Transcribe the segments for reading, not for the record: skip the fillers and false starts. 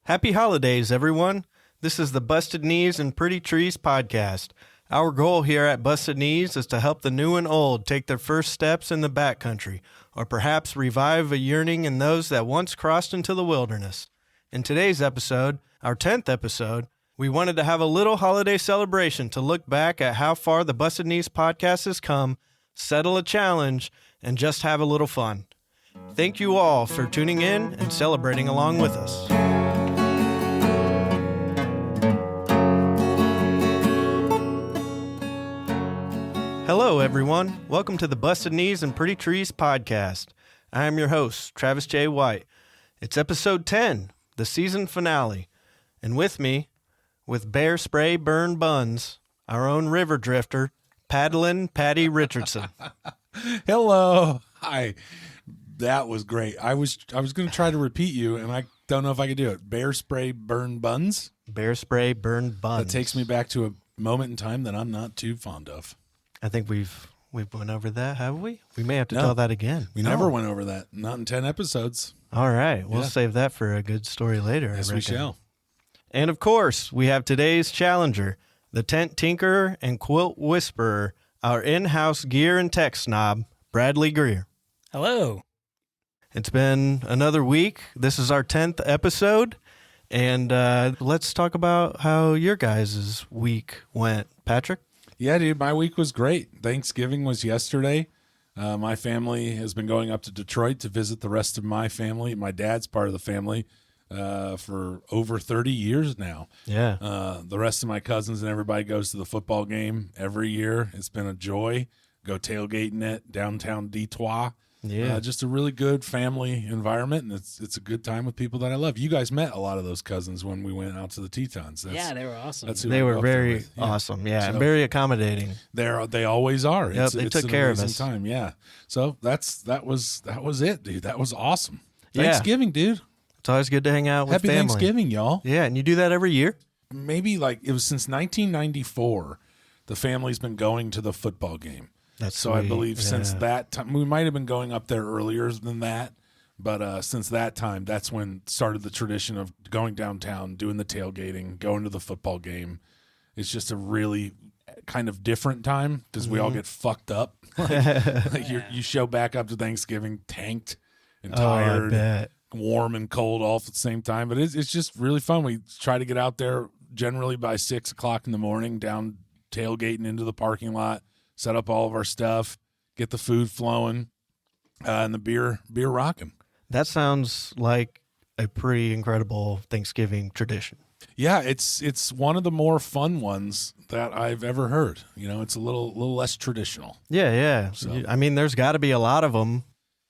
Happy holidays, everyone. This is the Busted Knees and Pretty Trees podcast. Our goal here at Busted Knees is to help the new and old take their first steps in the backcountry, or perhaps revive a yearning in those that once crossed into the wilderness. In today's episode, our 10th episode, we wanted to have a little holiday celebration to look back at how far the Busted Knees podcast has come, settle a challenge, and just have a little fun. Thank you all for tuning in and celebrating along with us. Hello, everyone. Welcome to the Busted Knees and Pretty Trees podcast. I am your host, Travis J. White. It's episode 10, the season finale. And with me, with bear spray burn buns, our own river drifter, Paddlin' Patty Richardson. Hello. Hi. That was great. I was going to try to repeat you, and I don't know if I could do it. Bear spray burn buns? Bear spray burn buns. That takes me back to a moment in time that I'm not too fond of. I think we've went over that, have we? We may have to tell that again. We never went over that. Not in 10 episodes. All right. We'll save that for a good story later. Yes, we shall. And of course, we have today's challenger, the tent tinkerer and quilt whisperer, our in-house gear and tech snob, Bradley Greer. Hello. It's been another week. This is our 10th episode. And let's talk about how your guys' week went. Patrick? Yeah, dude, my week was great. Thanksgiving was yesterday. My family has been going up to Detroit to visit the rest of my family. My dad's part of the family for over 30 years now. Yeah. The rest of my cousins and everybody goes to the football game every year. It's been a joy. Go tailgating at downtown Detroit. Yeah. Just a really good family environment, and it's a good time with people that I love. You guys met a lot of those cousins when we went out to the Tetons. Yeah, they were awesome. They were very awesome. Yeah, so, and very accommodating. They always are. Yep, they took care of us. Time. Yeah. So that was it, dude. That was awesome. Thanksgiving, dude. It's always good to hang out with Happy family. Thanksgiving, y'all. Yeah, and you do that every year? Maybe like it was since 1994. The family's been going to the football game. That's so sweet. I believe since that time, we might have been going up there earlier than that, but since that time, that's when started the tradition of going downtown, doing the tailgating, going to the football game. It's just a really kind of different time because we all get fucked up. Like you show back up to Thanksgiving tanked and tired, warm and cold all at the same time. But it's just really fun. We try to get out there generally by 6 o'clock in the morning, down tailgating into the parking lot. Set up all of our stuff, get the food flowing, and the beer rocking. That sounds like a pretty incredible Thanksgiving tradition. Yeah, it's one of the more fun ones that I've ever heard. You know, it's a little less traditional. Yeah. So. I mean, there's got to be a lot of them.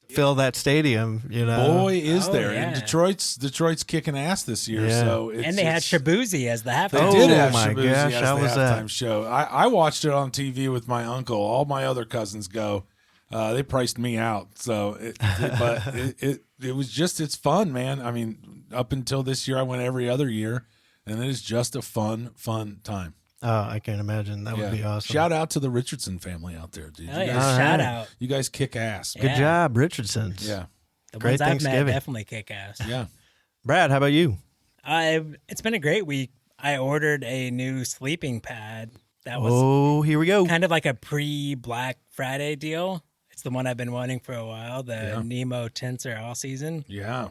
Fill that stadium, you know. Boy, is there. Yeah. And Detroit's kicking ass this year. Yeah. So and they had Shabuzi as the halftime. They did have my Shabuzi gosh, as how the was halftime that? show. I watched it on TV with my uncle. All my other cousins go. They priced me out. So, it was just, it's fun, man. I mean, up until this year, I went every other year, and it is just a fun time. Oh, I can't imagine. That would be awesome. Shout out to the Richardson family out there, dude. Oh, yeah. Shout out. You guys kick ass. Good job, Richardsons. Yeah. The Great ones I've met Thanksgiving. definitely kick ass. Yeah. Brad, how about you? It's been a great week. I ordered a new sleeping pad. That was here we go. kind of like a pre-Black Friday deal. It's the one I've been wanting for a while, the Nemo Tensor All Season. Yeah.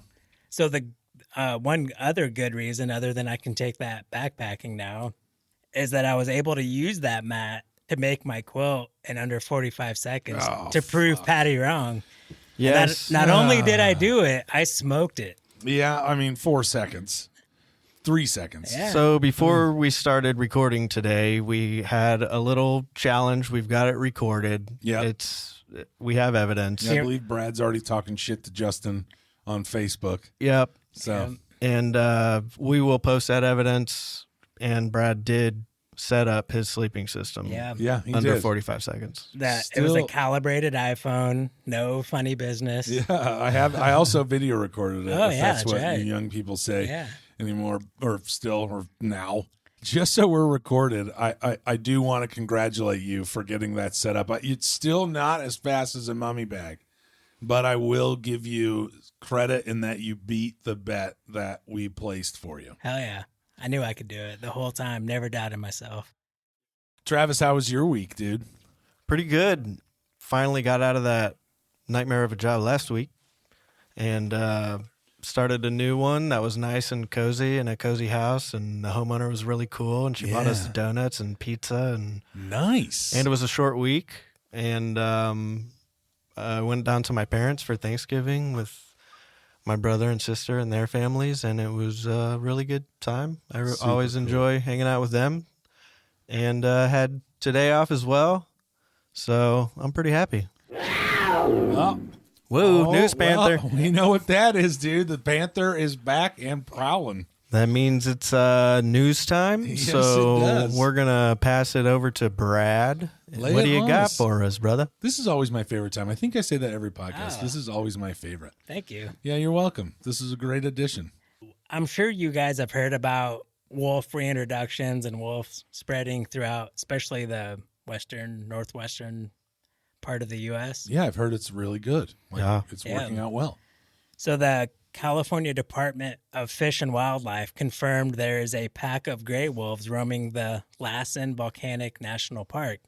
So the one other good reason, other than I can take that backpacking now, is that I was able to use that mat to make my quilt in under 45 seconds to prove Patty wrong. Yes. Not only did I do it, I smoked it. Yeah, I mean, 4 seconds. 3 seconds. Yeah. So before we started recording today, we had a little challenge. We've got it recorded. Yeah. We have evidence. Yeah, I believe Brad's already talking shit to Justin on Facebook. Yep. So And we will post that evidence. And Brad did set up his sleeping system. Yeah. Yeah, he under did. 45 seconds. It was a calibrated iPhone, no funny business. Yeah, I also video recorded it. Oh, if yeah, that's that's what right. you young people say Yeah. anymore, or now. Just so we're recorded, I do want to congratulate you for getting that set up. It's still not as fast as a mummy bag. but I will give you credit in that you beat the bet that we placed for you. Hell yeah. I knew I could do it the whole time. Never doubted myself. Travis, how was your week, dude? Pretty good. Finally got out of that nightmare of a job last week and started a new one that was nice and cozy in a cozy house, and the homeowner was really cool, and she bought us donuts and pizza. And nice. And it was a short week, and I went down to my parents for Thanksgiving with my brother and sister and their families, and it was a really good time. I always enjoy hanging out with them, and had today off as well, so I'm pretty happy. Oh. Whoa, News Panther. Well, we know what that is, dude. The Panther is back and prowling. That means it's news time, Yes, so it does. we're going to pass it over to Brad. Lay What it do you on got us. for us, brother? This is always my favorite time. I think I say that every podcast. Oh. This is always my favorite. Thank you. Yeah, you're welcome. This is a great addition. I'm sure you guys have heard about wolf reintroductions and wolves spreading throughout, especially the northwestern part of the U.S. Yeah, I've heard it's really good. Yeah. It's working out well. So the California Department of Fish and Wildlife confirmed there is a pack of gray wolves roaming the Lassen Volcanic National Park.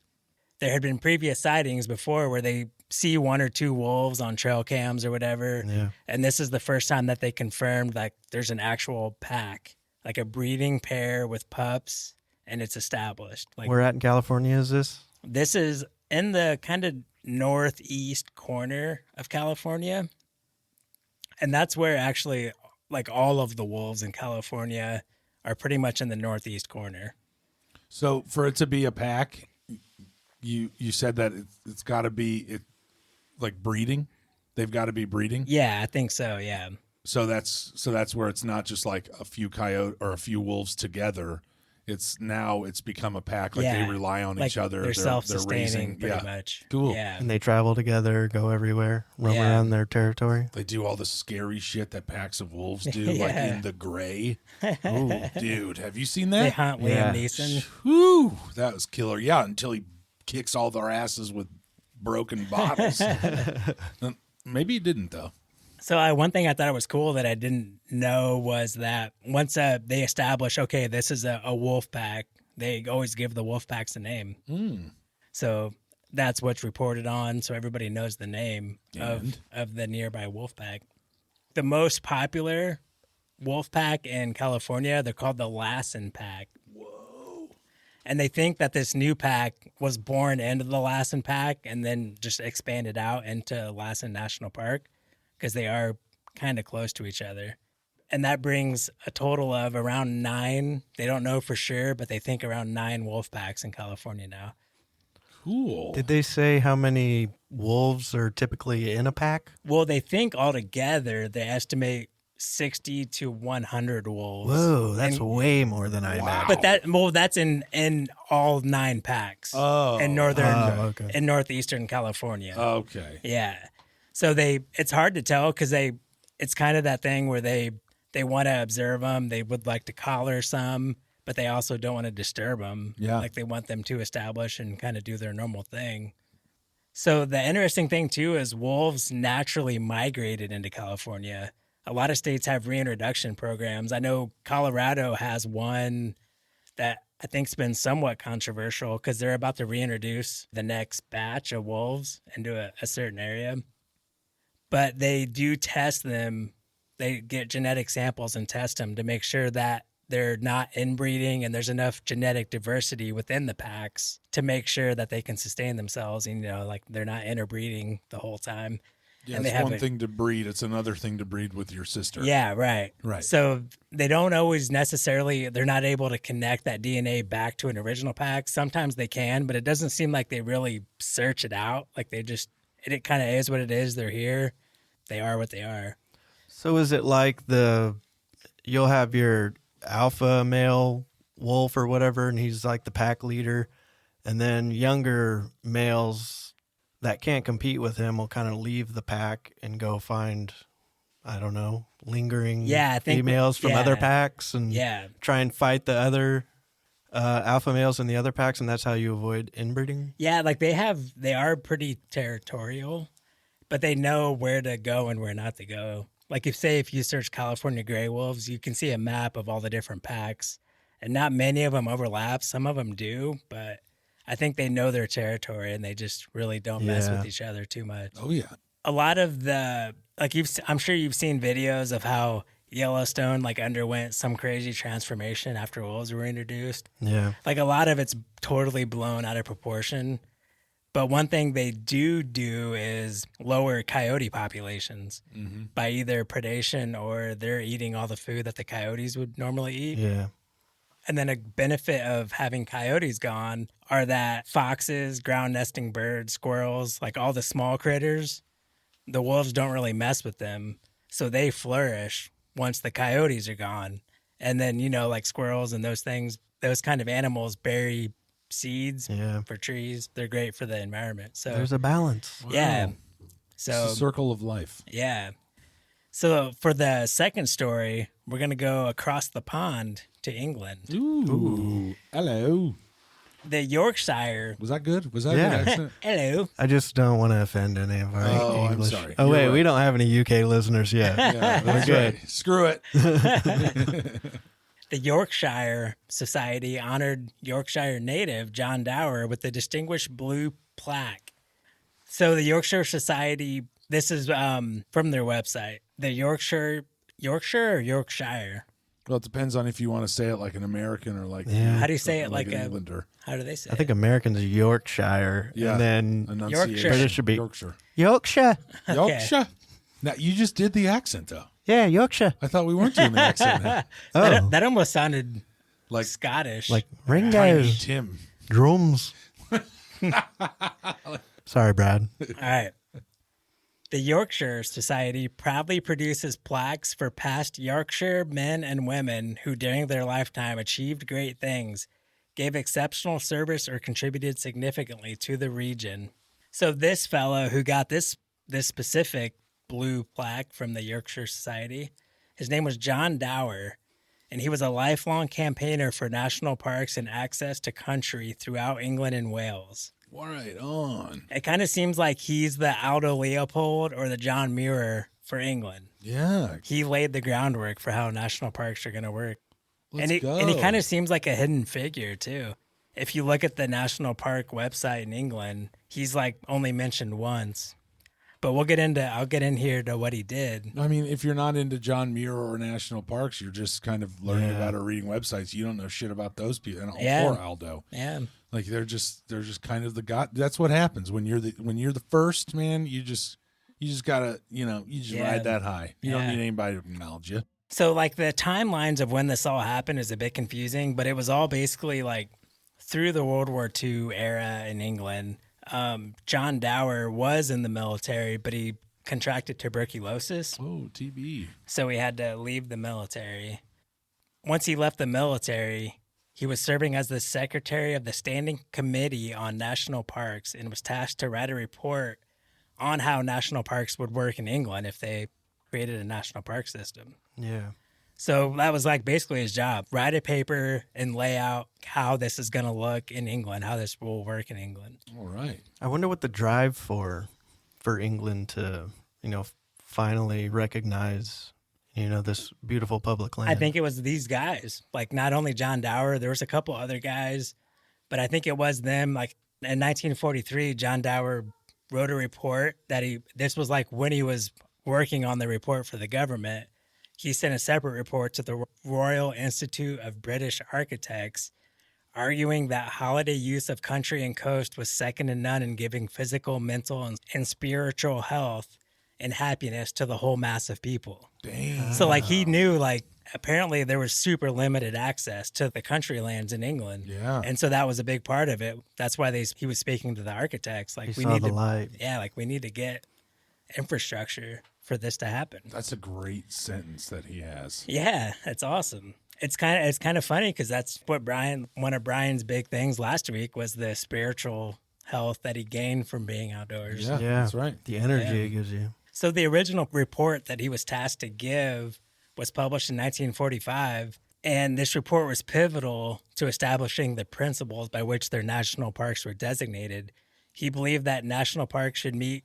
There had been previous sightings before where they see one or two wolves on trail cams or whatever. Yeah. And this is the first time that they confirmed like there's an actual pack, like a breeding pair with pups, and it's established. Like Where at in California is this? this is in the kind of northeast corner of California. And that's where actually like all of the wolves in California are pretty much in the northeast corner. So for it to be a pack, you said that it's got to be like breeding. They've got to be breeding. Yeah, I think so. Yeah. So that's where it's not just like a few coyote or a few wolves together. It's become a pack. Like Yeah. they rely on Like each other. they're self-sustaining raising, pretty much. Cool. Yeah. And they travel together, go everywhere, roam Yeah. around their territory. They do all the scary shit that packs of wolves do, like Yeah. in The Gray. Ooh, dude, have you seen They that? hunt Yeah. Liam Neeson. Whew, that was killer. Yeah, until he kicks all their asses with broken bottles. Maybe he didn't though. So one thing I thought was cool that I didn't know was that once they establish, okay, this is a wolf pack, they always give the wolf packs a name. So that's what's reported on, so everybody knows the name of the nearby wolf pack. The most popular wolf pack in California, they're called the Lassen pack. Whoa. And they think that this new pack was born into the Lassen pack and then just expanded out into Lassen National Park because they are kind of close to each other. And that brings a total of around 9. They don't know for sure, but they think around 9 wolf packs in California now. Cool. Did they say how many wolves are typically in a pack? Well, they think altogether they estimate 60 to 100 wolves. Whoa, that's And- way more than I imagined. But that's in all 9 packs. Oh. in okay. in northeastern California. Okay. Yeah. So it's hard to tell because it's kind of that thing where they want to observe them. They would like to collar some, but they also don't want to disturb them. Yeah. Like they want them to establish and kind of do their normal thing. So the interesting thing too is wolves naturally migrated into California. A lot of states have reintroduction programs. I know Colorado has one that I think's been somewhat controversial because they're about to reintroduce the next batch of wolves into a certain area. But they do test them. They get genetic samples and test them to make sure that they're not inbreeding and there's enough genetic diversity within the packs to make sure that they can sustain themselves. And, like they're not interbreeding the whole time. Yeah, And they it's have one a- thing to breed. It's another thing to breed with your sister. Yeah, right. Right. So they don't always they're not able to connect that DNA back to an original pack. Sometimes they can, but it doesn't seem like they really search it out. Like it kind of is what it is. They're here. They are what they are. So is it like you'll have your alpha male wolf or whatever, and he's like the pack leader, and then younger males that can't compete with him will kind of leave the pack and go find, I don't know, lingering I think females from other packs and try and fight the other alpha males in the other packs, and that's how you avoid inbreeding? Yeah, like they are pretty territorial, but they know where to go and where not to go. Like if you search California gray wolves, you can see a map of all the different packs, and not many of them overlap. Some of them do, but I think they know their territory and they just really don't mess with each other too much. Oh yeah. A lot of the I'm sure you've seen videos of how Yellowstone like underwent some crazy transformation after wolves were introduced. Yeah. Like a lot of it's totally blown out of proportion. But one thing they do is lower coyote populations by either predation or they're eating all the food that the coyotes would normally eat. Yeah. And then a benefit of having coyotes gone are that foxes, ground nesting birds, squirrels, like all the small critters, the wolves don't really mess with them. So they flourish once the coyotes are gone. And then, like squirrels and those things, those kind of animals bury seeds for trees. They're great for the environment. So there's a balance. Wow. Yeah. It's So the circle of life. yeah. So for the second story, we're going to go across the pond to England. Ooh. Hello. The Yorkshire. Was that good? Was that Yeah. a good accent? Hello. I just don't want to offend any of our Oh, I'm English. sorry. Oh, You're wait, right. we don't have any UK listeners yet. Yeah, that's good. right. Screw it. The Yorkshire Society honored Yorkshire native John Dower with the Distinguished Blue Plaque. So the Yorkshire Society, this is from their website. The Yorkshire or Yorkshire? Well, it depends on if you want to say it like an American or like Yeah. How do you say it? like Like an a? Englander. How do they say I think it? Americans are Yorkshire. Yeah. And then Enunciation. Yorkshire. British should be Yorkshire. Yorkshire. Yorkshire. Now you just did the accent though. Yeah, Yorkshire. I thought we weren't doing the accent. Now. Oh, That almost sounded Like Scottish. like Tiny Ringos, Tim. drums. Sorry, Brad. All right. The Yorkshire Society proudly produces plaques for past Yorkshire men and women who during their lifetime achieved great things, gave exceptional service, or contributed significantly to the region. So this fellow who got this specific blue plaque from the Yorkshire Society, his name was John Dower, and he was a lifelong campaigner for national parks and access to country throughout England and Wales. Right on. It kind of seems like he's the Aldo Leopold or the John Muir for England. Yeah. He laid the groundwork for how national parks are going to work. Let's go. And he kind of seems like a hidden figure, too. If you look at the national park website in England, he's like only mentioned once. But I'll get in here to what he did. I mean, if you're not into John Muir or national parks, you're just kind of learning Yeah. about or reading websites. You don't know shit about those people. And Yeah. or Aldo. Yeah. Like they're just kind of the god. That's what happens when you're the first man. You just gotta ride that high. You don't Yeah. need anybody to acknowledge you. So like the timelines of when this all happened is a bit confusing, but it was all basically like through the World War II era in England. John Dower was in the military, but he contracted tuberculosis, Oh, TB. so he had to leave the military. Once he left the military, he was serving as the secretary of the Standing Committee on National Parks and was tasked to write a report on how national parks would work in England if they created a national park system. Yeah. So that was like basically his job. Write a paper and lay out how this is going to look in England, how this will work in England. All right. I wonder what the drive for England to, finally recognize, this beautiful public land. I think it was these guys, like not only John Dower, there was a couple other guys, but I think it was them. Like in 1943, John Dower wrote a report that this was like when he was working on the report for the government. He sent a separate report to the Royal Institute of British Architects, arguing that holiday use of country and coast was second to none in giving physical, mental, and spiritual health and happiness to the whole mass of people. Dang. So, like, he knew, like, apparently there was super limited access to the country lands in England. Yeah. And so that was a big part of it. That's why he was speaking to the architects. Like, He saw the light. Yeah, like, we need to get infrastructure for this to happen. That's a great sentence that he has. Yeah, it's awesome. It's kind of funny because that's what one of Brian's big things last week was the spiritual health that he gained from being outdoors. Yeah, that's right. The energy Yeah. it gives you. So the original report that he was tasked to give was published in 1945, and this report was pivotal to establishing the principles by which their national parks were designated. He believed that national parks should meet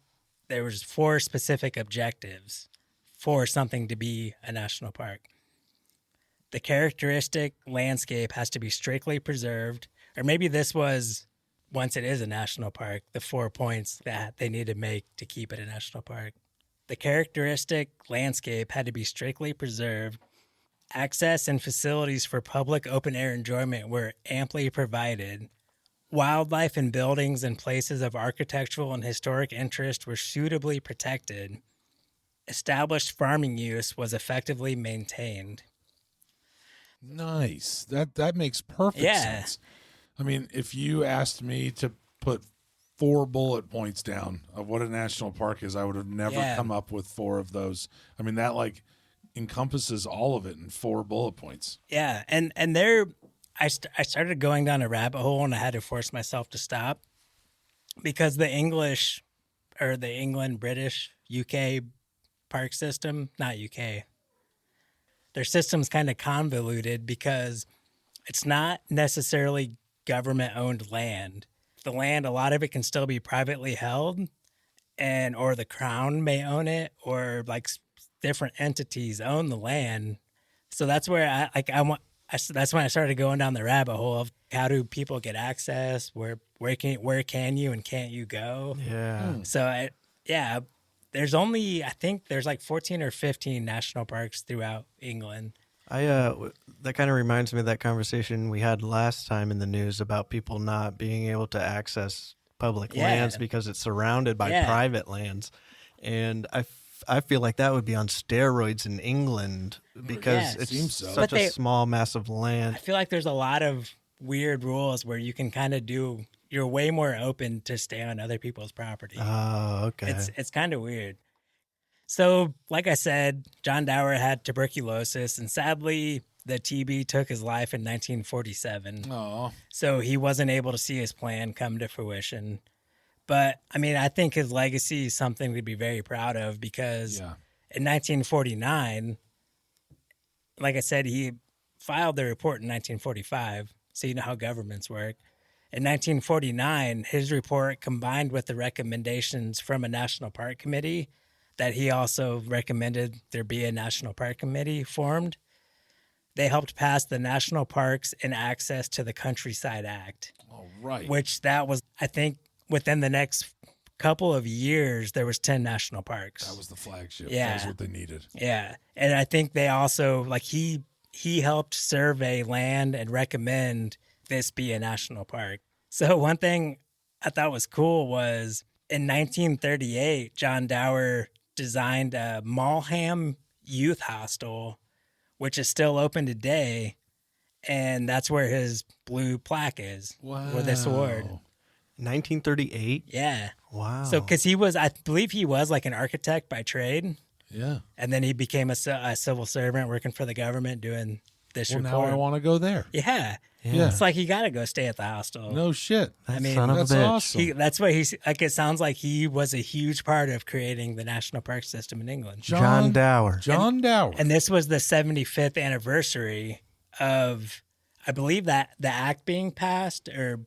there was 4 specific objectives for something to be a national park. The characteristic landscape has to be strictly preserved, or maybe this was, once it is a national park, the 4 points that they need to make to keep it a national park. The characteristic landscape had to be strictly preserved. Access and facilities for public open-air enjoyment were amply provided. Wildlife and buildings and places of architectural and historic interest were suitably protected. Established farming use was effectively maintained. Nice. That makes perfect sense. I mean, if you asked me to put 4 bullet points down of what a national park is, I would have never come up with 4 of those. I mean, that like encompasses all of it in 4 bullet points. Yeah, and there, I started going down a rabbit hole, and I had to force myself to stop because the English, or the England, British, UK park system, not UK, their system's kind of convoluted because it's not necessarily government-owned land. The land, a lot of it can still be privately held, and or the crown may own it, or like different entities own the land. So that's where that's when I started going down the rabbit hole of how do people get access, where can you and can't you go? Yeah. So there's only, I think there's like 14 or 15 national parks throughout England. That kind of reminds me of that conversation we had last time in the news about people not being able to access public lands because it's surrounded by private lands. And I feel like that would be on steroids in England because it's such a small, massive land. I feel like there's a lot of weird rules where you can kind of you're way more open to stay on other people's property. Oh, okay. It's kind of weird. So, like I said, John Dower had tuberculosis, and sadly, the TB took his life in 1947. Oh. So he wasn't able to see his plan come to fruition. But, I mean, I think his legacy is something to be very proud of because in 1949, like I said, he filed the report in 1945, so you know how governments work. In 1949, his report combined with the recommendations from a National Park Committee that he also recommended there be a National Park Committee formed. They helped pass the National Parks and Access to the Countryside Act. Oh, right. Which that was, I think, within the next couple of years, there was 10 national parks. That was the flagship. Yeah. That was what they needed. Yeah. And I think they also, like he helped survey land and recommend this be a national park. So one thing I thought was cool was in 1938, John Dower designed a Malham Youth Hostel, which is still open today, and that's where his blue plaque is with this award. 1938? Yeah. Wow. So, because I believe he was like an architect by trade. Yeah. And then he became a civil servant working for the government doing this report. Now I want to go there. Yeah. Yeah. It's like you got to go stay at the hostel. No shit. I mean, son of that's a bitch. awesome. That's what he's like. It sounds like he was a huge part of creating the national park system in England. John Dower. John Dower. And this was the 75th anniversary of, I believe, that the act being passed, and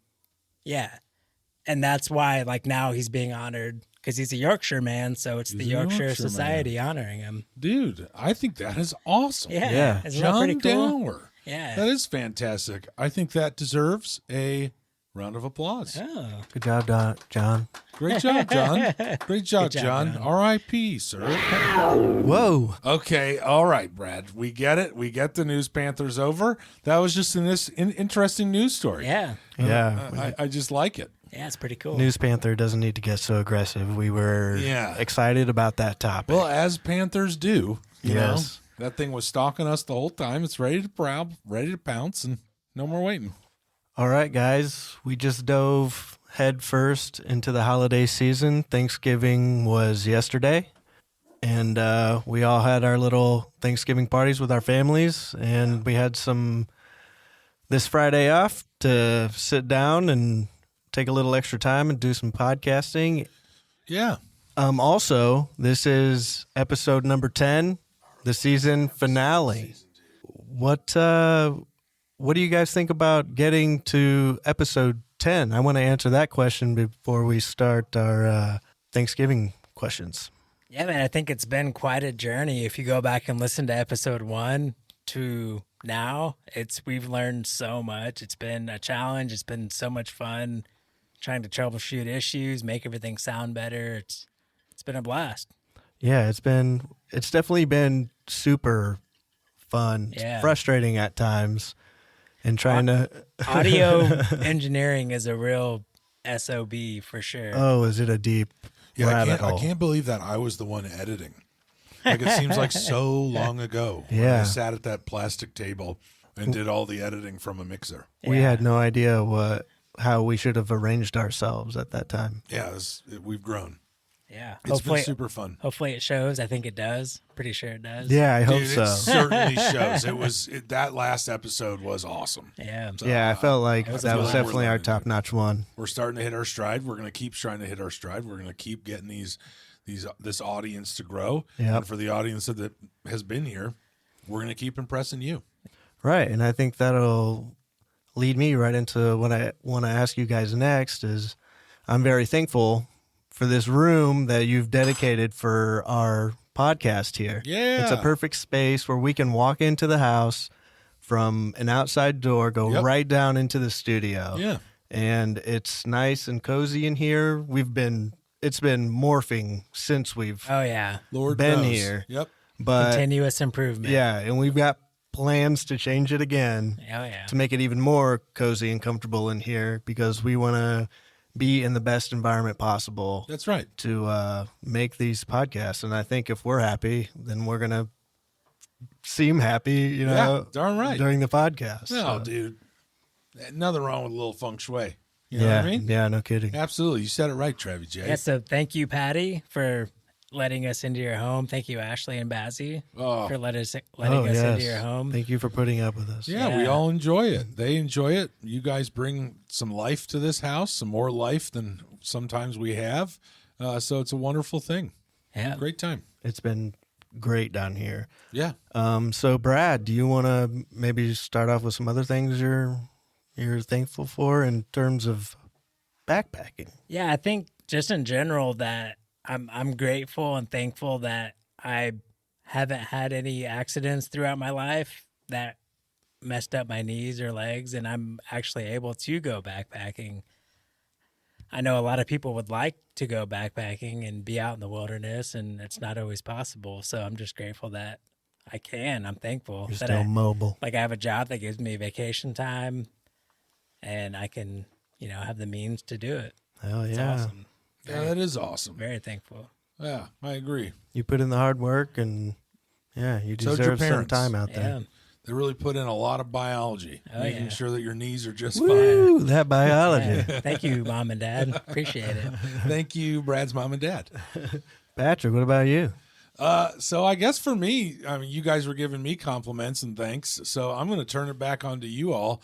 that's why like now he's being honored because he's a Yorkshire man, so it's the Yorkshire Society honoring him. Dude, I think that is awesome. Yeah. Isn't that John pretty cool? Dower. Yeah. That is fantastic. I think that deserves a round of applause. Oh. Good job, John. Great job, John. Great job, John. John. R.I.P., sir. Whoa. Okay, all right, Brad. We get it. We get the News Panthers over. That was just an interesting news story. Yeah. Yeah. I just like it. Yeah, it's pretty cool. News Panther doesn't need to get so aggressive. We were excited about that topic. Well, as Panthers do, you Yes. know, that thing was stalking us the whole time. It's ready to prowl, ready to pounce, and no more waiting. All right, guys. We just dove head first into the holiday season. Thanksgiving was yesterday, and we all had our little Thanksgiving parties with our families, and we had this Friday off to sit down and take a little extra time and do some podcasting. Yeah. Also, this is episode number 10, the season finale. What do you guys think about getting to episode 10? I want to answer that question before we start our Thanksgiving questions. Yeah, man, I think it's been quite a journey. If you go back and listen to episode 1 to now, we've learned so much. It's been a challenge. It's been so much fun trying to troubleshoot issues, make everything sound better. It's been a blast. Yeah, it's definitely been super fun, Yeah. frustrating at times, and trying to Audio engineering is a real SOB for sure. Oh, is it a deep rabbit hole? I can't believe that I was the one editing. Like, it seems like so long ago. When Yeah. I sat at that plastic table and did all the editing from a mixer. We had no idea how we should have arranged ourselves at that time. Yeah, we've grown. Yeah. It's been super fun. Hopefully it shows. I think it does. Pretty sure it does. Yeah, I hope Dude, so. it certainly shows. That last episode was awesome. Yeah. So, Yeah, I felt like It was that was fun. definitely our We're learning. top-notch one. We're starting to hit our stride. We're going to keep trying to hit our stride. We're going to keep getting this audience to grow. Yep. And for the audience that has been here, we're going to keep impressing you. Right, and I think that'll lead me right into what I want to ask you guys next is I'm very thankful for this room that you've dedicated for our podcast here. Yeah. It's a perfect space where we can walk into the house from an outside door, go Yep. right down into the studio. Yeah. And it's nice and cozy in here. It's been morphing since we've Oh, yeah. Lord been knows. here. Yep. But Continuous improvement. yeah, and we've got plans to change it again Oh, yeah. to make it even more cozy and comfortable in here because we want to be in the best environment possible That's right. to make these podcasts. And I think if we're happy, then we're going to seem happy, Yeah, darn right. during the podcast. No, So, dude. Nothing wrong with a little feng shui. You know yeah, what I mean? yeah, no kidding. Absolutely. You said it right, Travis J. Yeah, so thank you, Patty, for letting us into your home. Thank you, Ashley and Bazzy, Oh. for letting us yes. into your home. Thank you for putting up with us. Yeah, we Yeah. all enjoy it. They enjoy it. You guys bring some life to this house, some more life than sometimes we have. So it's a wonderful thing. Yeah. Great time. It's been great down here. Yeah. So Brad, do you want to maybe start off with some other things you're thankful for in terms of backpacking? Yeah, I think just in general that I'm grateful and thankful that I haven't had any accidents throughout my life that messed up my knees or legs, and I'm actually able to go backpacking. I know a lot of people would like to go backpacking and be out in the wilderness, and it's not always possible. So I'm just grateful that I can. I'm thankful You're that still mobile. I have a job that gives me vacation time, and I can, have the means to do it. Hell It's yeah. awesome. Yeah, that is awesome. Very thankful. Yeah, I agree. You put in the hard work and yeah, you So did your deserve some parents. time out there. Yeah. They really put in a lot of biology, Oh, making yeah. sure that your knees are just fine. Woo, that biology. Yeah. Thank you, Mom and Dad. Appreciate it. Thank you, Brad's mom and dad. Patrick, what about you? So I guess for me, I mean, you guys were giving me compliments and thanks, so I'm going to turn it back onto you all.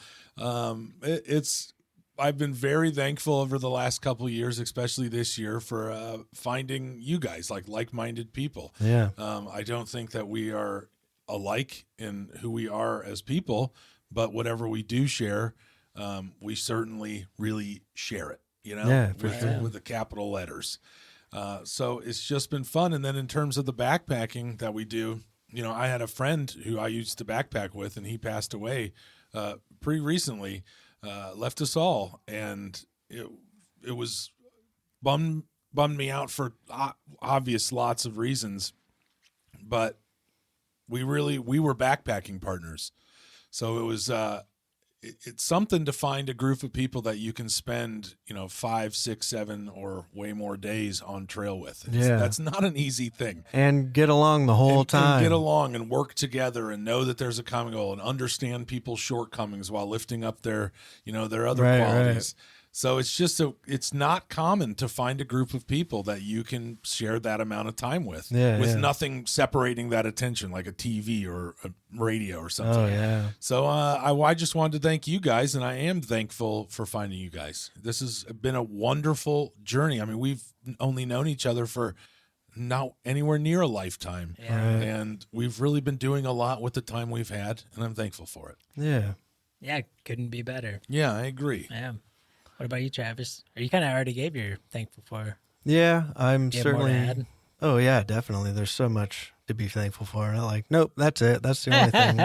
I've been very thankful over the last couple of years, especially this year, for finding you guys like-minded people. Yeah. I don't think that we are alike in who we are as people, but whatever we do share, we certainly really share it. Yeah, for sure. With the capital letters. So it's just been fun. And then in terms of the backpacking that we do, I had a friend who I used to backpack with, and he passed away pretty recently, left us all. And it was bummed me out for obvious lots of reasons. But we were backpacking partners. So it was it's something to find a group of people that you can spend, 5, 6, 7, or way more days on trail with. That's not an easy thing. And get along the whole time. And get along and work together and know that there's a common goal and understand people's shortcomings while lifting up their other qualities. Right. So it's just it's not common to find a group of people that you can share that amount of time with nothing separating that attention, like a TV or a radio or something. Oh, yeah. So I just wanted to thank you guys, and I am thankful for finding you guys. This has been a wonderful journey. I mean, we've only known each other for not anywhere near a lifetime, Yeah. Right. and we've really been doing a lot with the time we've had, and I'm thankful for it. Yeah. Yeah, couldn't be better. Yeah, I agree. Yeah. What about you, Travis? Or you kind of already gave your thankful for? Yeah, I'm Do you have more to certainly. add? Oh yeah, definitely. There's so much to be thankful for. And I'm like, nope, that's it. That's the only thing.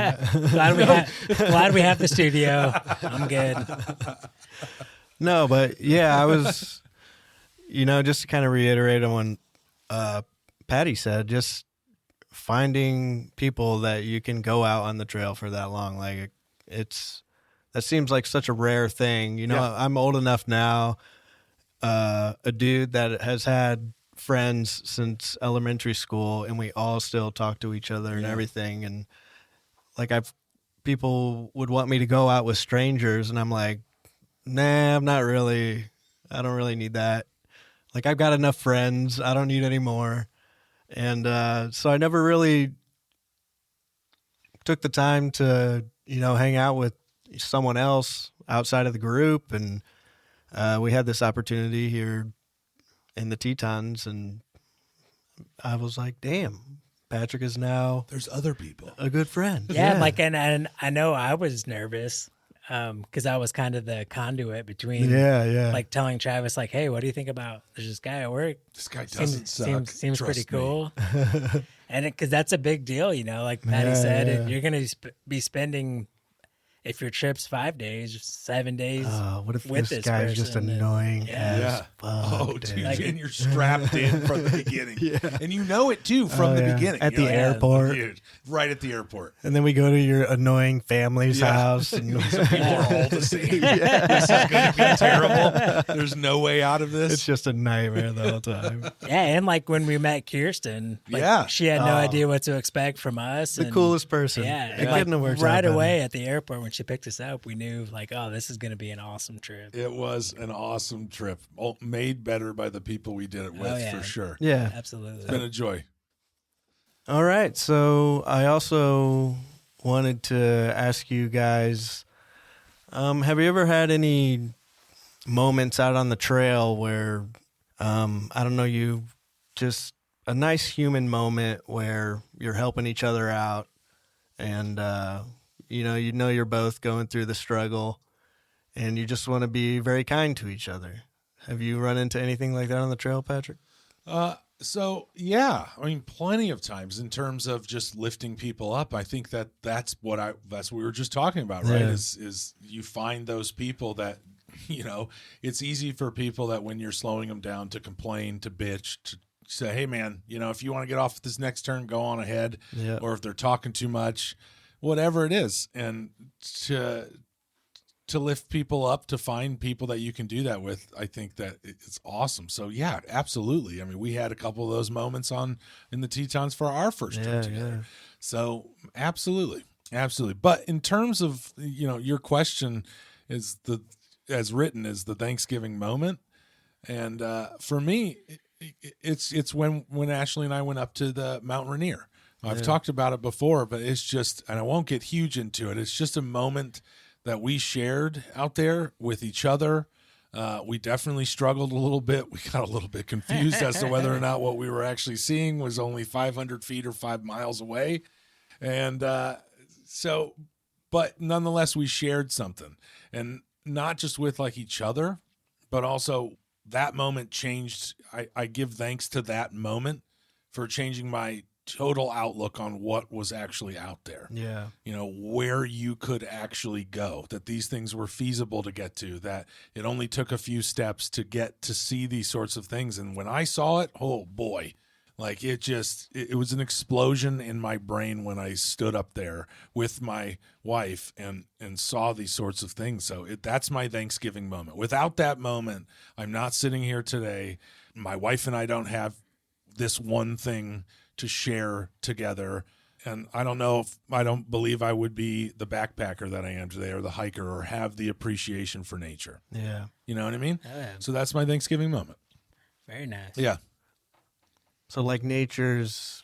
Glad we have the studio. I'm good. No, but yeah, I was, just to kind of reiterate on what Patty said, just finding people that you can go out on the trail for that long. Like that seems like such a rare thing. I'm old enough now, a dude that has had friends since elementary school, and we all still talk to each other and everything. And like people would want me to go out with strangers, and I'm like, nah, I'm not really. I don't really need that. Like, I've got enough friends. I don't need any more. And so I never really took the time to, hang out with someone else outside of the group. And we had this opportunity here in the Tetons, and I was like, damn, Patrick is now There's other people. a good friend. Yeah, like, and I know I was nervous because I was kind of the conduit between, like telling Travis, like, hey, what do you think about there's this guy at work? This guy doesn't suck. Seems pretty Trust me. cool. And because that's a big deal, like Patty said, you're going to be spending, if your trip's 5 days, 7 days. What if with this guy's just person, annoying as Yeah. fuck? Oh, dude, Like- and you're strapped in from the beginning. And you know it, too, from the beginning. At You the know? airport. Dude, right at the airport. And then we go to your annoying family's house. And People are all the same. This is going to be terrible. There's no way out of this. it's just a nightmare the whole time. Yeah, and like when we met Kirsten, like, Yeah. she had no idea what to expect from us. The and, coolest person. Yeah, It and, like, couldn't have worked out right better. away at the airport when she picked us up, we knew like, oh, this is going to be an awesome trip. It was an awesome trip. Made better by the people we did it with, yeah. for sure. Yeah. Absolutely. It's been a joy. All right. So I also wanted to ask you guys, have you ever had any moments out on the trail where, I don't know, you just a nice human moment where you're helping each other out and, you're both going through the struggle and you just want to be very kind to each other. Have you run into anything like that on the trail, Patrick? So yeah, I mean, plenty of times in terms of just lifting people up. I think that's what we were just talking about, right? Yeah. Is you find those people that, it's easy for people that when you're slowing them down to complain, to bitch, to say, hey man, if you want to get off at this next turn, go on ahead. Yeah. Or if they're talking too much, whatever it is. And to lift people up, to find people that you can do that with, I think that it's awesome. So yeah, absolutely. I mean, we had a couple of those moments in the Tetons for our first trip together. So absolutely. But in terms of, your question is as written is the Thanksgiving moment. And for me, it's when Ashley and I went up to the Mount Rainier. I've talked about it before, but it's just, and I won't get huge into it. It's just a moment that we shared out there with each other. We definitely struggled a little bit. We got a little bit confused as to whether or not what we were actually seeing was only 500 feet or 5 miles away. And but nonetheless, we shared something, and not just with like each other, but also that moment changed. I give thanks to that moment for changing my total outlook on what was actually out there. Yeah. Where you could actually go, that these things were feasible to get to, that it only took a few steps to get to see these sorts of things. And when I saw it, oh boy, like it was an explosion in my brain when I stood up there with my wife and saw these sorts of things. So that's my Thanksgiving moment. Without that moment, I'm not sitting here today. My wife and I don't have this one thing to share together. And I don't believe I would be the backpacker that I am today, or the hiker, or have the appreciation for nature. Yeah. You know what I mean? Oh, yeah. So that's my Thanksgiving moment. Very nice. Yeah. So like nature's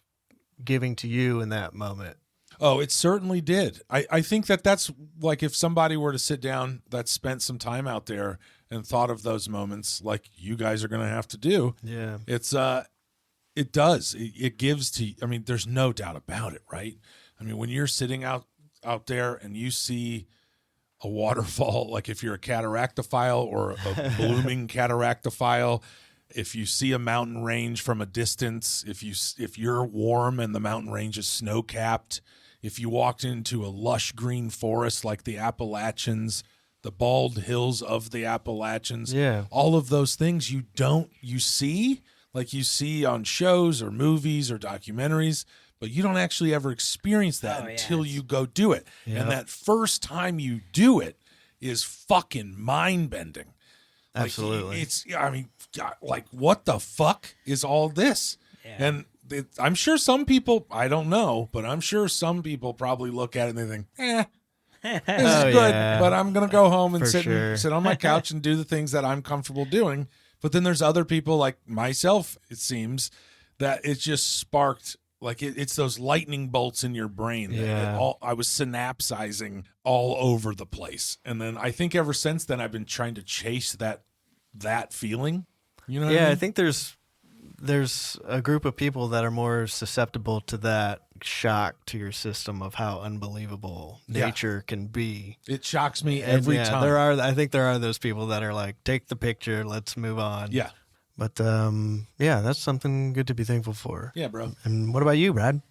giving to you in that moment. Oh, it certainly did. I think that's like, if somebody were to sit down that spent some time out there and thought of those moments like you guys are going to have to do. Yeah. It does. It gives to, I mean, there's no doubt about it, right? I mean, when you're sitting out there and you see a waterfall, like if you're a cataractophile or a blooming cataractophile, If you see a mountain range from a distance, if you're warm and the mountain range is snow-capped, if you walked into a lush green forest like the Appalachians, the bald hills of the Appalachians, all of those things you see, like you see on shows or movies or documentaries, but you don't actually ever experience that until you go do it. Yep. And that first time you do it is fucking mind-bending. Absolutely. Like, what the fuck is all this? Yeah. And I'm sure some people, I don't know, but I'm sure some people probably look at it and they think, this is good, but I'm going to go home and sit on my couch and do the things that I'm comfortable doing. But then there's other people like myself, it seems, that it just sparked, like it's those lightning bolts in your brain. I was synapsizing all over the place. And then I think ever since then, I've been trying to chase that feeling. You know what I mean? I think there's a group of people that are more susceptible to that shock to your system of how unbelievable nature can be. It shocks me every time. I think there are those people that are like, take the picture, let's move on. Yeah. But that's something good to be thankful for. Yeah, bro. And what about you, Brad?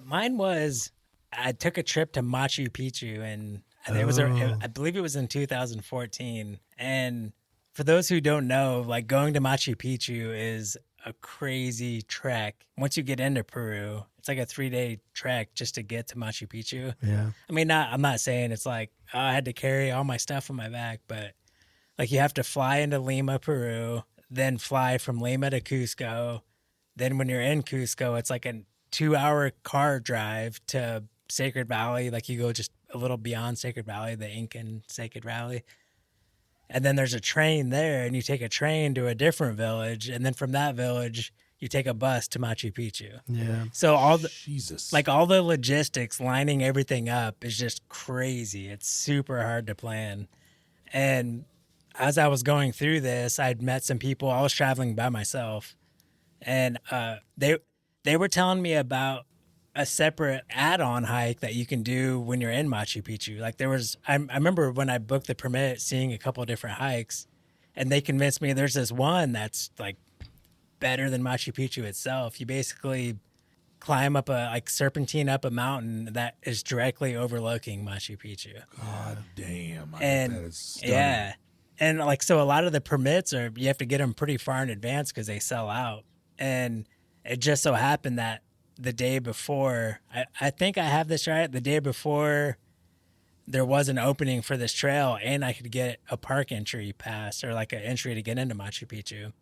Mine was, I took a trip to Machu Picchu, and it was I believe it was in 2014. And for those who don't know, like, going to Machu Picchu is a crazy trek. Once you get into Peru, it's like a 3-day trek just to get to Machu Picchu. Yeah. I mean, I'm not saying it's like, I had to carry all my stuff on my back, but like, you have to fly into Lima, Peru, then fly from Lima to Cusco. Then when you're in Cusco, it's like a 2-hour car drive to Sacred Valley. Like, you go just a little beyond Sacred Valley, the Incan Sacred Valley. And then there's a train there, and you take a train to a different village. And then from that village, you take a bus to Machu Picchu. Yeah. So all the logistics, lining everything up is just crazy. It's super hard to plan. And as I was going through this, I'd met some people. I was traveling by myself, and they were telling me about a separate add-on hike that you can do when you're in Machu Picchu. Like, I remember when I booked the permit, seeing a couple of different hikes, and they convinced me there's this one that's like better than Machu Picchu itself. You basically climb up serpentine up a mountain that is directly overlooking Machu Picchu. God damn. That is stunning. Yeah. And like, so a lot of the permits you have to get them pretty far in advance because they sell out. And it just so happened that the day before, I think I have this right, the day before there was an opening for this trail, and I could get a park entry pass, or like an entry to get into Machu Picchu.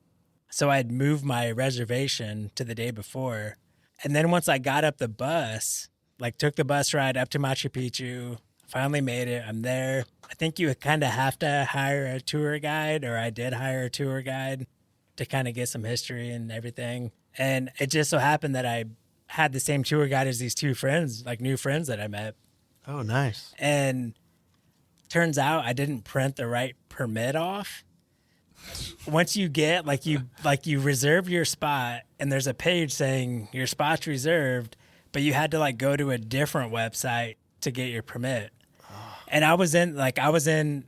So I'd moved my reservation to the day before. And then once I got up the bus, like took the bus ride up to Machu Picchu, finally made it, I'm there. I think you kind of have to hire a tour guide, or I did hire a tour guide to kind of get some history and everything. And it just so happened that I had the same tour guide as these two friends, like new friends that I met. Oh, nice. And turns out I didn't print the right permit off. Once you get, you reserve your spot, and there's a page saying your spot's reserved, but you had to like go to a different website to get your permit. And I was in Machu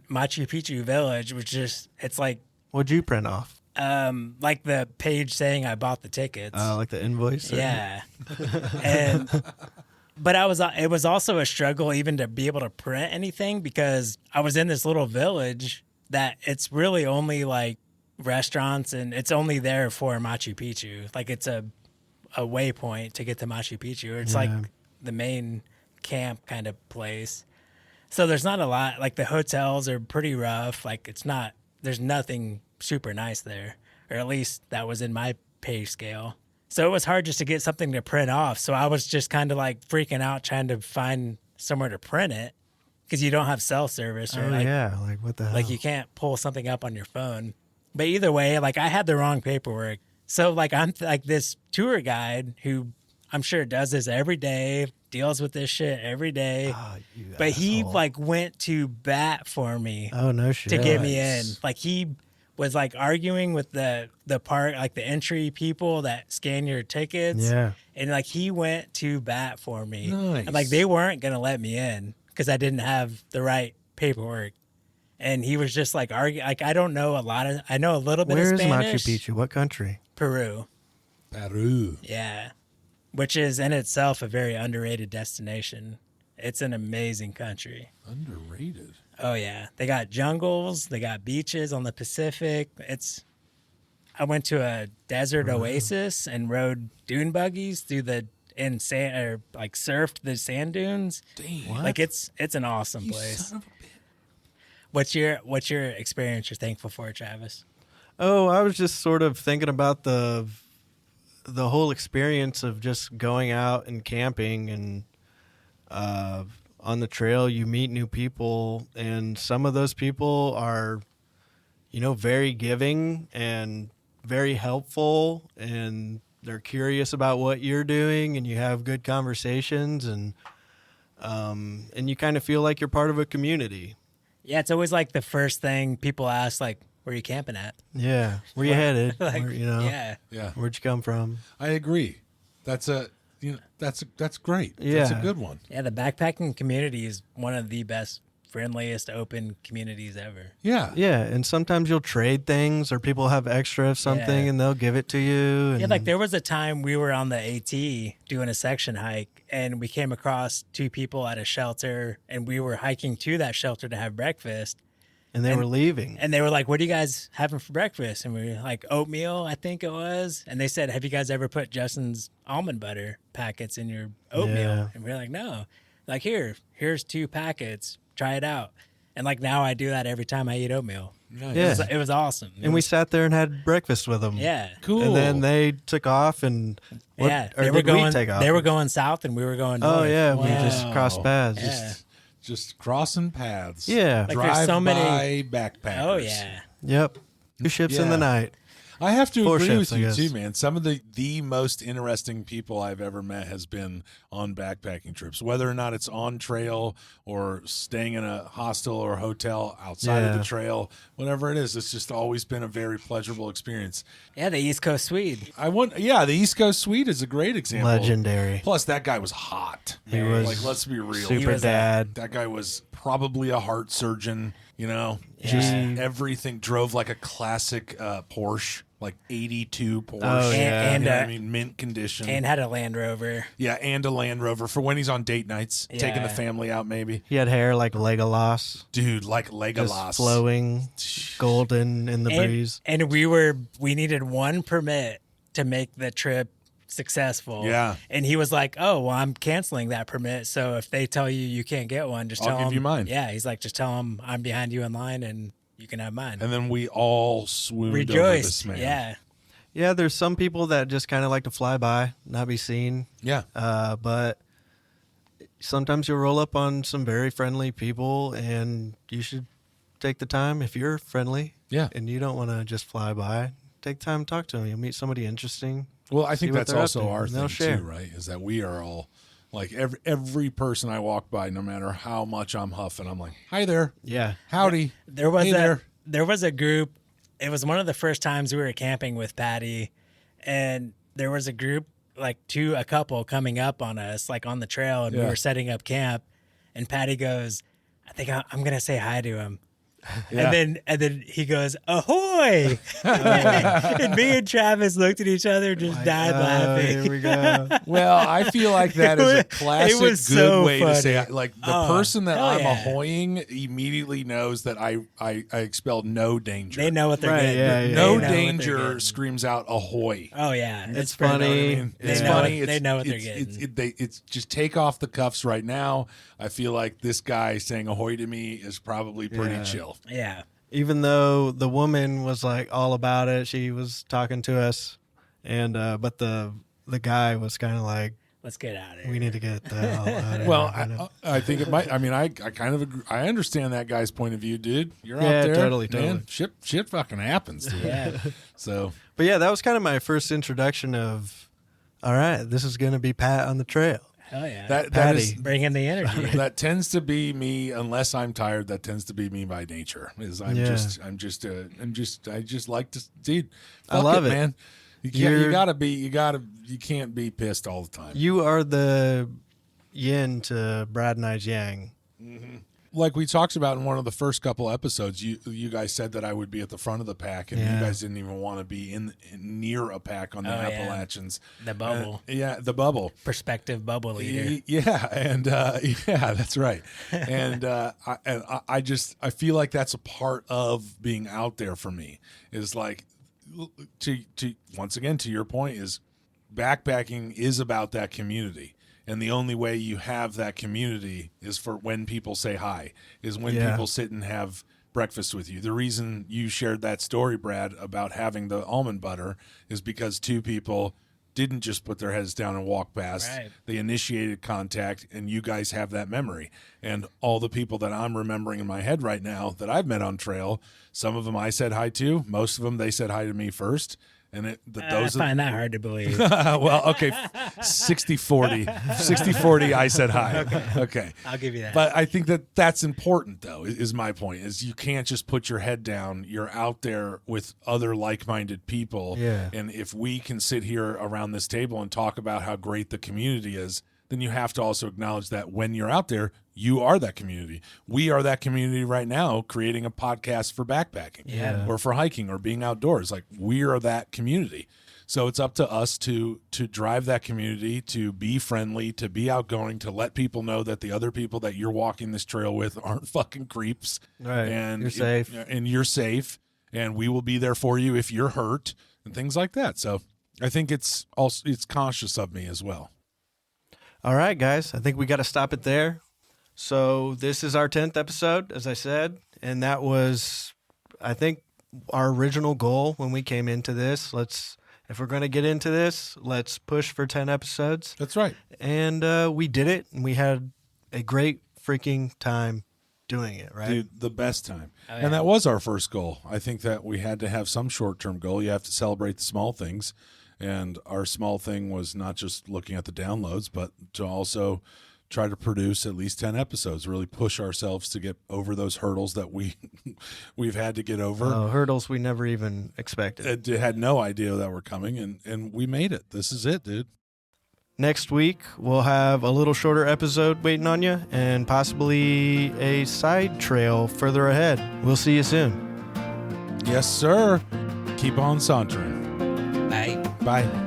Picchu Village, which is, it's like, what'd you print off? Like the page saying I bought the tickets. Like the invoice? Yeah. But it was also a struggle even to be able to print anything, because I was in this little village that it's really only like restaurants, and it's only there for Machu Picchu. Like, it's a waypoint to get to Machu Picchu. It's like the main camp kind of place. So there's not a lot, like the hotels are pretty rough. Like, there's nothing super nice there, or at least that was in my pay scale. So it was hard just to get something to print off. So I was just kind of like freaking out trying to find somewhere to print it, because you don't have cell service, or like what the hell? Like, you can't pull something up on your phone. But either way, like, I had the wrong paperwork. So like, I'm like this tour guide who I'm sure does this every day, deals with this shit every day. Oh, but he like went to bat for me. Oh, no shit. To get me in. Like, he was like arguing with the park, like the entry people that scan your tickets. Yeah. And like, he went to bat for me. Nice. And like, they weren't going to let me in because I didn't have the right paperwork. And he was just like arguing. Like, I don't know I know a little bit Where of is Spanish. Machu Picchu? What country? Peru. Peru. Yeah. Which is in itself a very underrated destination. It's an amazing country. Underrated. Oh yeah. They got jungles, they got beaches on the Pacific. I went to a desert oasis and rode dune buggies through surfed the sand dunes. Dang. What? Like it's an awesome You place. son of a bitch. What's your experience you're thankful for, Travis? Oh, I was just sort of thinking about the whole experience of just going out and camping, and on the trail you meet new people, and some of those people are, very giving and very helpful, and they're curious about what you're doing, and you have good conversations, and you kind of feel like you're part of a community. Yeah, it's always like the first thing people ask, like, where are you camping at? Yeah, where you headed? Like, Yeah, Yeah. where'd you come from? I agree. That's great. Yeah. That's a good one. Yeah, the backpacking community is one of the best, friendliest, open communities ever. Yeah. Yeah, and sometimes you'll trade things, or people have extra of something, Yeah. and they'll give it to you. And Yeah, like there was a time we were on the AT doing a section hike, and we came across two people at a shelter, and we were hiking to that shelter to have breakfast. and they were leaving. And they were like, "What are you guys having for breakfast?" And we were like, "Oatmeal, I think it was." And they said, "Have you guys ever put Justin's almond butter packets in your oatmeal?" Yeah. And we were like, "No." Like, here's 2 packets. Try it out. And like now I do that every time I eat oatmeal. Nice. Yeah. It was awesome. And we sat there and had breakfast with them. Yeah. Cool. And then they took off, and Yeah. or They were did we going take off? They were going south and we were going north. Oh yeah, we Wow. just crossed paths. Yeah. Just crossing paths. Yeah. Like, there's so many- backpackers. Oh yeah. Yep. 2 ships in Yeah. the night. I have to 4 agree ships, with I you guess. too, man. Some of the most interesting people I've ever met has been on backpacking trips, whether or not it's on trail or staying in a hostel or hotel outside of Yeah. the trail, whatever it is. It's just always been a very pleasurable experience. Yeah, the East Coast Swede. The East Coast Swede is a great example. Legendary. Plus, that guy was hot. He was like, let's be real. Super was dad. That guy was probably a heart surgeon, Yeah. Just everything. Drove like a classic Porsche, like 82 Porsche. Oh, yeah. And You know what I mean, mint condition. and had a Land Rover. Yeah, and a Land Rover for when he's on date nights, taking the Yeah. family out maybe. He had hair like Legolas, Dude, like just Legolas. flowing, golden in the breeze. And we needed 1 permit to make the trip successful. Yeah. And he was like, "Oh, well, I'm canceling that permit. So if they tell you can't get one, just I'll tell give them you mine." Yeah, he's like, just tell them I'm behind you in line and you can have mine. And then we all swooned over Rejoiced. this man. Yeah. Yeah, there's some people that just kind of like to fly by, not be seen. Yeah. But sometimes you'll roll up on some very friendly people, and you should take the time, if you're friendly Yeah. and you don't want to just fly by, take time to talk to them. You'll meet somebody interesting. Well, I See think what that's they're up also to, our and thing they'll share. too, right? Is that we are all like every person I walk by, no matter how much I'm huffing, I'm like, "Hi there, Yeah. howdy." There was Hey there was a group. It was one of the first times we were camping with Patty, and there was a group, like a couple coming up on us, like on the trail, and we Yeah. were setting up camp. And Patty goes, "I think I'm gonna say hi to him." Yeah. And then he goes, "Ahoy!" And me and Travis looked at each other, just died laughing. Here we go. Well, I feel like that is a It classic was good so way to say funny. it. Like the Oh, person that hell I'm yeah. ahoying immediately knows that I expelled no danger. They know what they're Right, getting. yeah, yeah. no They know what they're danger getting. screams out ahoy. Oh yeah, It's pretty- funny. You know what I mean? They It's know funny. what- they know what they're It's just take off the cuffs right now. I feel like this guy saying ahoy to me is probably pretty Yeah. chill. Yeah. Even though the woman was like all about it, she was talking to us, and but the guy was kind of like, Let's get out of here. "We need to get the hell out of Well, here." you know? I think it might. I mean, I kind of agree. I understand that guy's point of view, dude. You're Yeah, out there, totally, man. totally. Shit fucking happens, dude. Yeah. So But yeah, that was kind of my first introduction of, all right, this is going to be Pat on the trail. Hell yeah. that Patty. is Bring in the energy. that tends to be me. Unless I'm tired, that tends to be me by nature. Is I just like to, dude. I Fuck love it. man. You can't be pissed all the time. You are the yin to Brad and I's yang. like we talked about in one of the first couple episodes, you guys said that I would be at the front of the pack, and you guys didn't even want to be in near a pack on the Appalachians. The bubble. The bubble. Perspective bubble leader. Yeah, and that's right. And I feel like that's a part of being out there for me. Is like to once again, to your point, is backpacking is about that community. And the only way you have that community is for when people say hi, is when people sit and have breakfast with you. The reason you shared that story, Brad, about having the almond butter is because two people didn't just put their heads down and walk past. Right. They initiated contact, and you guys have that memory. And all the people that I'm remembering in my head right now that I've met on trail, some of them I said hi to. Most of them, they said hi to me first. And I find that hard to believe. Well, okay, 60-40, I said hi. Okay. I'll give you that. But I think that that's important, though, is my point, is you can't just put your head down. You're out there with other like-minded people. Yeah. And if we can sit here around this table and talk about how great the community is, then you have to also acknowledge that when you're out there, you are that community. We are that community right now, creating a podcast for backpacking or for hiking or being outdoors. Like, we are that community. So it's up to us to drive that community, to be friendly, to be outgoing, to let people know that the other people that you're walking this trail with aren't fucking creeps. Right. And you're safe. And you're safe. And we will be there for you if you're hurt and things like that. So I think it's conscious of me as well. All right, guys. I think we got to stop it there. So this is our 10th episode, as I said, and that was, I think, our original goal when we came into this. If we're going to get into this, let's push for 10 episodes. That's right. And we did it, and we had a great freaking time doing it, right? Dude, the best time. Oh, yeah. And that was our first goal. I think that we had to have some short-term goal. You have to celebrate the small things. And our small thing was not just looking at the downloads, but to also try to produce at least 10 episodes, really push ourselves to get over those hurdles that we've had to get over. Hurdles we never even expected. Had no idea that were coming, and we made it. This is it, dude. Next week, we'll have a little shorter episode waiting on you and possibly a side trail further ahead. We'll see you soon. Yes, sir. Keep on sauntering. Bye. Bye.